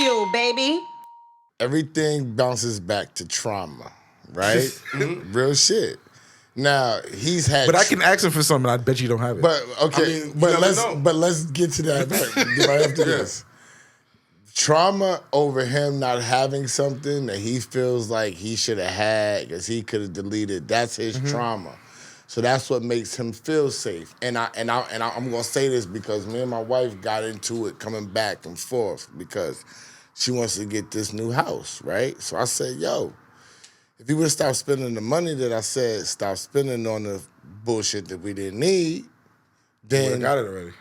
BagFuel, baby. Everything bounces back to trauma, right? Real shit. Now he's had, But I can ask him for something. I bet you don't have it. But okay, I mean, you but never know. let's get to that right after this. Trauma over him not having something that he feels like he should have had because he could have deleted. That's his trauma. So that's what makes him feel safe. And I'm gonna say this because me and my wife got into it coming back and forth because she wants to get this new house, right? So I said, yo, if you would have stopped spending the money that I said stop spending on the bullshit that we didn't need, then would have got it already.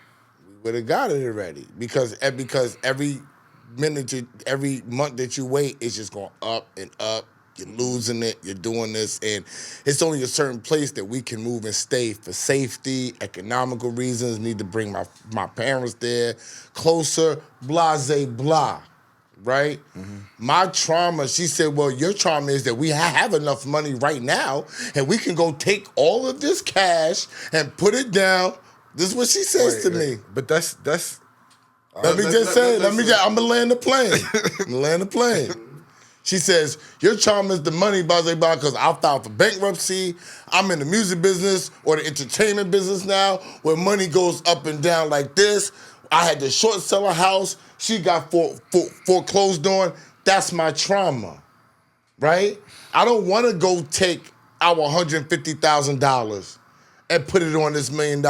We would have got it already. Because every every month that you wait, it's just going up and up. You're losing it. You're doing this. And it's only a certain place that we can move and stay for safety, economical reasons. Need to bring my parents there, closer, blase, blah. Right? My trauma, she said, well, your trauma is that we have enough money right now and we can go take all of this cash and put it down. This is what she says to me. But that's Let me just say, I'm gonna land the plane. She says, your trauma is the money, blah, blah, blah, because I filed for bankruptcy. I'm in the music business or the entertainment business now where money goes up and down like this. I had to short sell a house. She got foreclosed on. That's my trauma, right? I don't want to go take our $150,000 and put it on this $1 million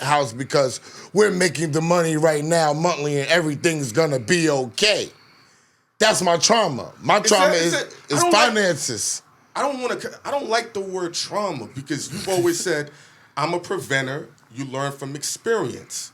house because we're making the money right now monthly and everything's gonna be okay. That's my trauma. My trauma is finances. I don't like the word trauma because you've always said, I'm a preventer. You learn from experience.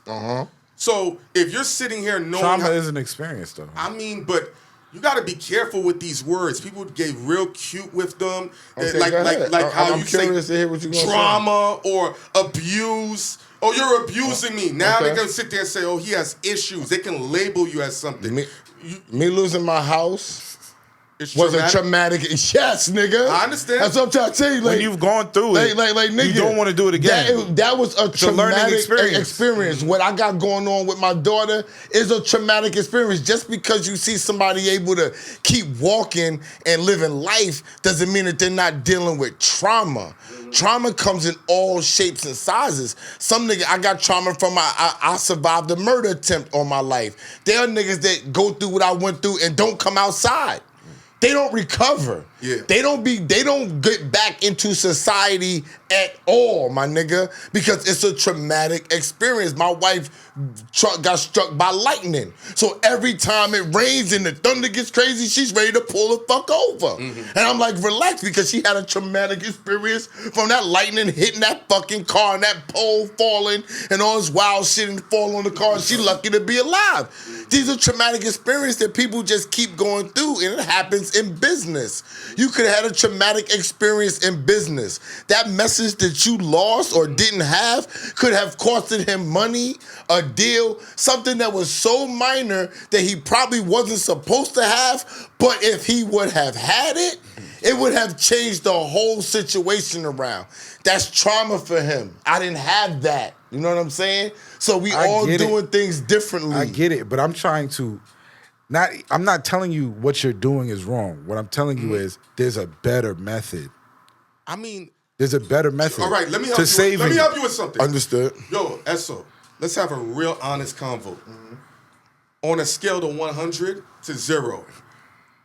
So if you're sitting here knowing trauma is an experience, though. I mean, but you got to be careful with these words. People get real cute with them, Okay, like how I'm you say curious to hear what you're gonna trauma or abuse. Oh, you're abusing me. Now okay. they're gonna sit there and say, "Oh, he has issues." They can label you as something. Me losing my house It's was a traumatic. Yes, nigga. I understand. That's what I'm trying to tell you. Like, when you've gone through it, nigga, you don't want to do it again. That was a traumatic learning experience. What I got going on with my daughter is a traumatic experience. Just because you see somebody able to keep walking and living life doesn't mean that they're not dealing with trauma. Trauma comes in all shapes and sizes. Some nigga, I got trauma from I survived a murder attempt on my life. There are niggas that go through what I went through and don't come outside. They don't recover. Yeah. They don't get back into society at all, my nigga, because it's a traumatic experience. My wife got struck by lightning. So every time it rains and the thunder gets crazy, she's ready to pull the fuck over. And I'm like, relax, because she had a traumatic experience from that lightning hitting that fucking car and that pole falling and all this wild shit and fall on the car. And she lucky to be alive. These are traumatic experiences that people just keep going through, and it happens in business. You could have had a traumatic experience in business. That message that you lost or didn't have could have costed him money, a deal, something that was so minor that he probably wasn't supposed to have, but if he would have had it, it would have changed the whole situation around. That's trauma for him. I didn't have that. You know what I'm saying? So we all doing things differently. I get it, but I'm trying to I'm not telling you what you're doing is wrong. What I'm telling you is there's a better method. I mean, there's a better method. All right, let me help you. Let me help you with something. Understood. Yo, Esso, let's have a real honest convo. On a scale of 100 to 0,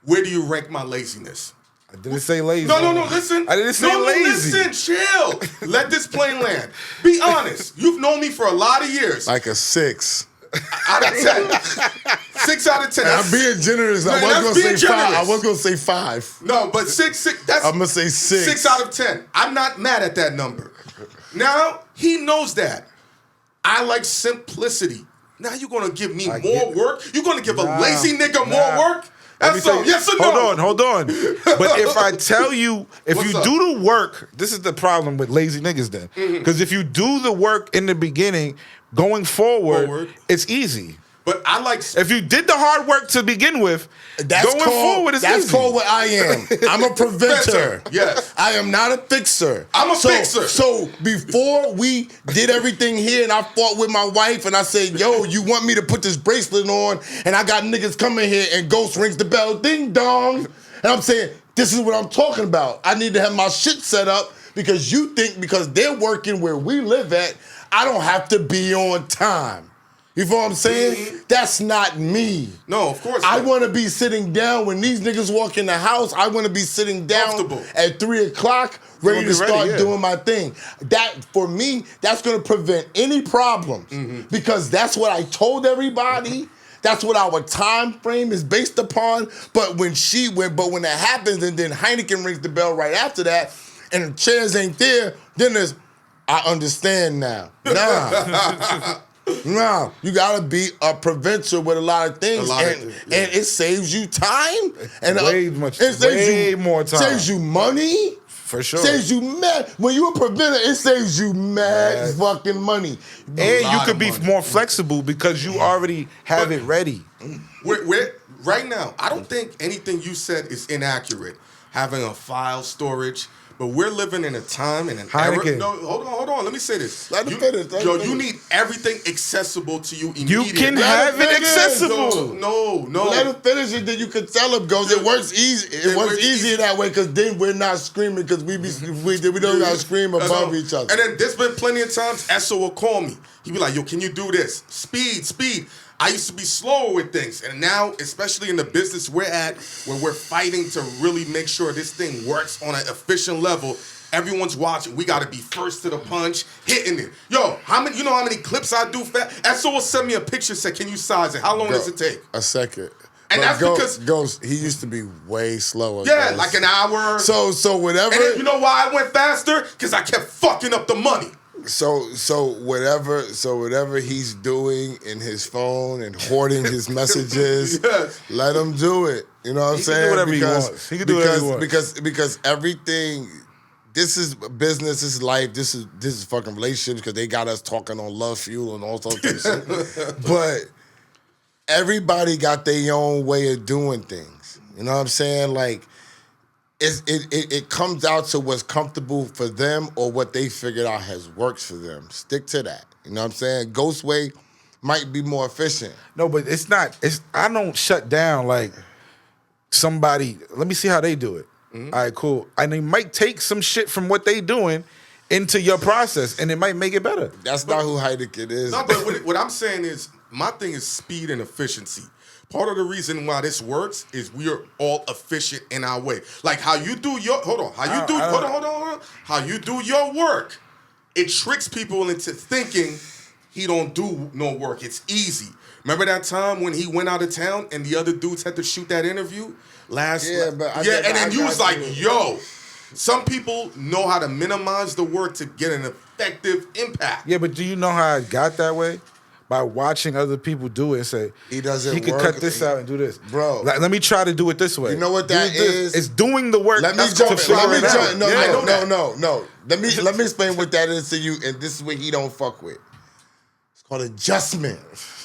where do you rank my laziness? I didn't say lazy. No, listen. I didn't say lazy. Listen, chill. Let this plane land. Be honest. You've known me for a lot of years. Like a 6. Out of 10. 6 out of 10. I'm being generous. I was going to say 5. I was going to say 5. No, but 6. That's I'm going to say 6. 6 out of 10. I'm not mad at that number. Now, he knows that. I like simplicity. Now you're going to give me more work? You're going to give a lazy nigga more work? That's so. Yes or no? Hold on. But if I tell you, if you do the work, this is the problem with lazy niggas then. Because if you do the work in the beginning, going forward, it's easy. But I like. If you did the hard work to begin with, going forward is That's easy. called what I am. I'm a preventer. Yes. I am not a fixer. I'm a fixer. So before we did everything here and I fought with my wife and I said, yo, you want me to put this bracelet on and I got niggas coming here and Ghost rings the bell, ding dong. And I'm saying, this is what I'm talking about. I need to have my shit set up because you think because they're working where we live at, I don't have to be on time. You feel what I'm saying? Mm-hmm. That's not me. No, of course I not. want to be sitting down when these niggas walk in the house. I want to be sitting down at 3 o'clock, ready to start doing my thing. That, for me, that's going to prevent any problems because that's what I told everybody. That's what our time frame is based upon. But when that happens and then Heineken rings the bell right after that and the chairs ain't there, then there's, I understand now. Nah. No, you gotta be a preventer with a lot of things, and it saves you time and way more time. Saves you money for sure. Saves you mad when you a preventer. It saves you mad fucking money, and you could be more flexible because you already have it ready. Right now, I don't think anything you said is inaccurate. Having a file storage. But we're living in a time and an era. No, hold on. Let me say this. You need everything accessible to you immediately. You can have it accessible. No. Let him finish it, then you can tell him, goes, it works easy. It works easier that way because then we're not screaming because we don't gotta scream above each other. And then there's been plenty of times Esso will call me. He'd be like, yo, can you do this? Speed. I used to be slower with things. And now, especially in the business we're at, where we're fighting to really make sure this thing works on an efficient level, everyone's watching. We got to be first to the punch, hitting it. Yo, how many clips I do? Esso will send me a picture, say, can you size it? How long does it take? A second. And that's because Ghost, he used to be way slower. Yeah, like an hour. So whatever. And then, you know why I went faster? Because I kept fucking up the money. So whatever he's doing in his phone and hoarding his messages, let him do it. You know what I'm saying? He can do whatever he wants. He can do whatever he wants. Because everything, this is business, this is life, this is fucking relationships because they got us talking on Love Fuel and all sorts of shit. But everybody got their own way of doing things. You know what I'm saying? Like, it comes out to what's comfortable for them or what they figured out has worked for them. Stick to that. You know what I'm saying? Ghost way might be more efficient. No, but it's not. I don't shut down like somebody. Let me see how they do it. Mm-hmm. All right, cool. And they might take some shit from what they doing into your process, and it might make it better. That's not who Heineken is. No, but what I'm saying is, my thing is speed and efficiency. Part of the reason why this works is we are all efficient in our way. Like how you do your how you do your work, it tricks people into thinking he don't do no work. It's easy. Remember that time when he went out of town and the other dudes had to shoot that interview and then you was like, yo, some people know how to minimize the work to get an effective impact. Yeah, but do you know how I got that way? By watching other people do it and say, he could cut this out and do this. Bro. Like, let me try to do it this way. You know what that is? It's doing the work. Let me jump. No. Let me explain what that is to you, and this is what he don't fuck with. It's called adjustment.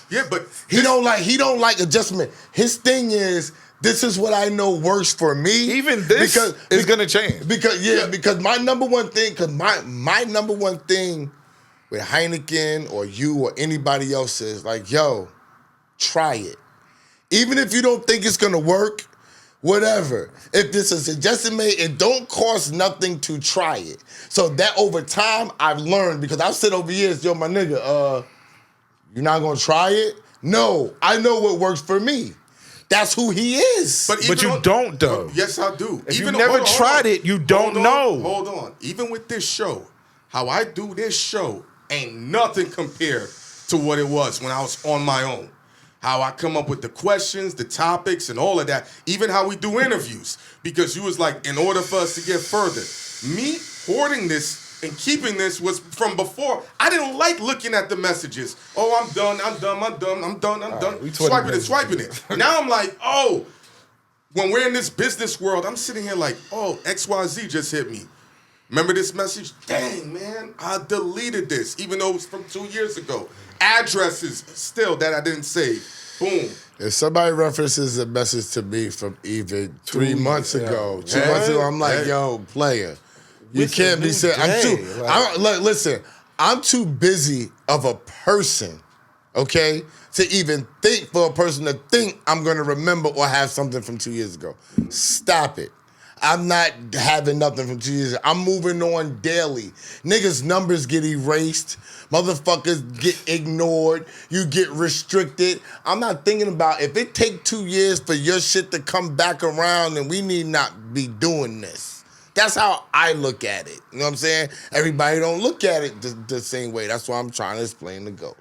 Yeah, but he don't like adjustment. His thing is, this is what I know works for me. Even this is gonna change. Because my number one thing, with Heineken or you or anybody else is like, yo, try it. Even if you don't think it's gonna work, whatever. If this is a suggestion made, it don't cost nothing to try it. So that over time, I've learned, because I've said over years, yo, my nigga, you're not gonna try it? No, I know what works for me. That's who he is. But you don't, though. Yes, I do. If you never tried it, you don't know. Hold on. Even with this show, how I do this show ain't nothing compared to what it was when I was on my own. How I come up with the questions, the topics, and all of that. Even how we do interviews. Because you was like, in order for us to get further, me hoarding this and keeping this was from before. I didn't like looking at the messages. Oh, I'm done. Swiping it. Now I'm like, oh, when we're in this business world, I'm sitting here like, oh, XYZ just hit me. Remember this message? Dang, man, I deleted this, even though it was from 2 years ago. Addresses still that I didn't save. Boom. If somebody references a message to me from even 3 months ago, 2 months ago, I'm like, yo, player, you It's can't a be new saying. day, Look, listen, I'm too busy of a person, okay, to even think for a person to think I'm going to remember or have something from 2 years ago. Stop it. I'm not having nothing from 2 years ago. I'm moving on daily. Niggas' numbers get erased. Motherfuckers get ignored. You get restricted. I'm not thinking about if it take 2 years for your shit to come back around, then we need not be doing this. That's how I look at it. You know what I'm saying? Everybody don't look at it the same way. That's why I'm trying to explain the ghost.